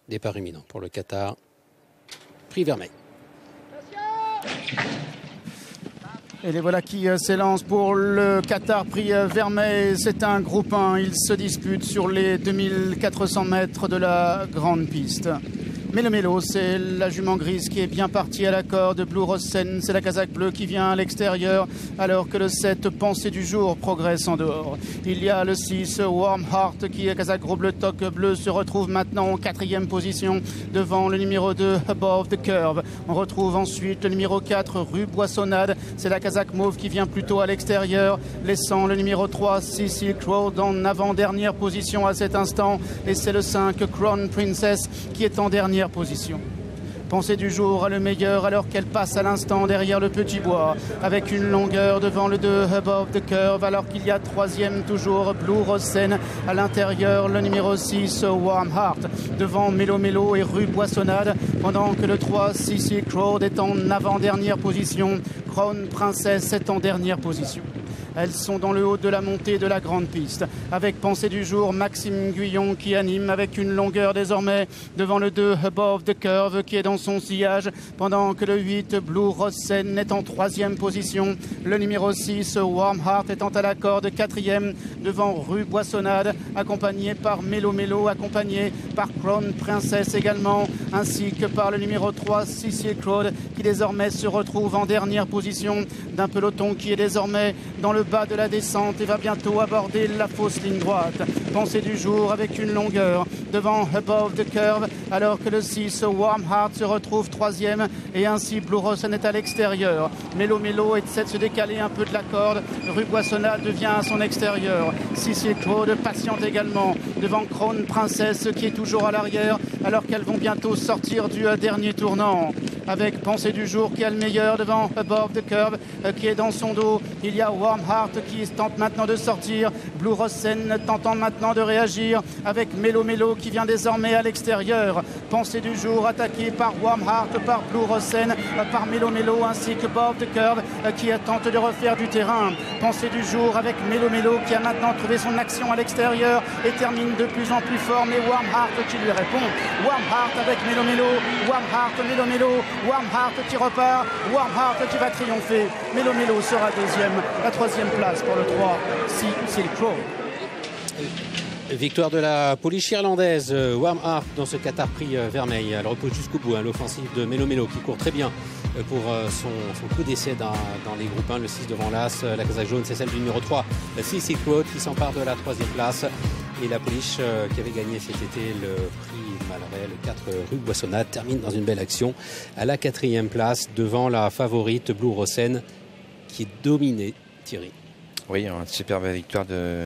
Départ imminent pour le Qatar. Prix Vermeil. Et les voilà qui s'élancent pour le Qatar Prix Vermeil. C'est un groupe 1. Ils se disputent sur les 2400 mètres de la grande piste. Mélo Mélo, c'est la jument grise qui est bien partie à la corde. Blue Rosen, c'est la casaque bleue qui vient à l'extérieur, alors que le 7, Pensée du jour, progresse en dehors. Il y a le 6, Warm Heart, qui est casaque gros bleu, toque bleu, se retrouve maintenant en 4e position devant le numéro 2, Above the Curve. On retrouve ensuite le numéro 4, Rue Boissonnade, c'est la casaque mauve qui vient plutôt à l'extérieur, laissant le numéro 3, Silk Road, en avant-dernière position à cet instant. Et c'est le 5, Crown Princess, qui est en dernière position. Pensée du jour a le meilleur alors qu'elle passe à l'instant derrière le petit bois avec une longueur devant le 2 Above the Curve, alors qu'il y a 3e toujours Blue Rosen, à l'intérieur le numéro 6 Warm Heart, devant Mélo Mélo et Rue Boissonnade, pendant que le 3 Silk Road est en avant-dernière position. Crown Princess est en dernière position. Elles sont dans le haut de la montée de la grande piste, avec Pensée du jour, Maxime Guyon qui anime avec une longueur désormais devant le 2 Above the Curve qui est dans son sillage, pendant que le 8 Blue Rosen est en 3e position. Le numéro 6 Warm Heart étant à la corde 4e devant Rue Boissonnade, accompagné par Mélo Mélo, accompagné par Crown Princess également, ainsi que par le numéro 3 Silk Road qui désormais se retrouve en dernière position d'un peloton qui est désormais dans le bas de la descente et va bientôt aborder la fausse ligne droite. Pensée du jour avec une longueur devant Above the Curve, alors que le 6 Warm Heart se retrouve 3e et ainsi Blue Rosen est à l'extérieur. Mélo Mélo essaie de se décaler un peu de la corde. Rue Boissonnade devient à son extérieur. Silk Road patiente également devant Crown Princess qui est toujours à l'arrière, alors qu'elles vont bientôt sortir du dernier tournant. Avec Pensée du jour qui a le meilleur devant Above the Curve qui est dans son dos. Il y a Warm Heart qui tente maintenant de sortir. Blue Rosen tentant maintenant de réagir avec Mélo Mélo qui vient désormais à l'extérieur. Pensée du jour attaquée par Warm Heart, par Blue Rosen, par Mélo Mélo ainsi que Above the Curve qui tente de refaire du terrain. Pensée du jour avec Mélo Mélo qui a maintenant trouvé son action à l'extérieur et termine de plus en plus fort, mais Warm Heart qui lui répond. Warm Heart avec Mélo Mélo, Warm Heart, Mélo Mélo, Warm Heart qui repart, Warm Heart qui va triompher. Mélo Mélo sera 2e, la 3e place pour le 3, Silk Road. Victoire de la pouliche irlandaise Warm Heart dans ce Qatar Prix Vermeil. Elle repose jusqu'au bout, l'offensive de Mélo Mélo qui court très bien pour son coup d'essai dans les groupes 1. Le 6 devant l'As, la casaque jaune, c'est celle du numéro 3, Silk Road qui s'empare de la 3e place. Et la pouliche qui avait gagné cet été le prix Malray, le 4 Rue Boissonnade, termine dans une belle action à la 4e place devant la favorite Blue Rosen qui est dominée, Thierry. Oui, une superbe victoire de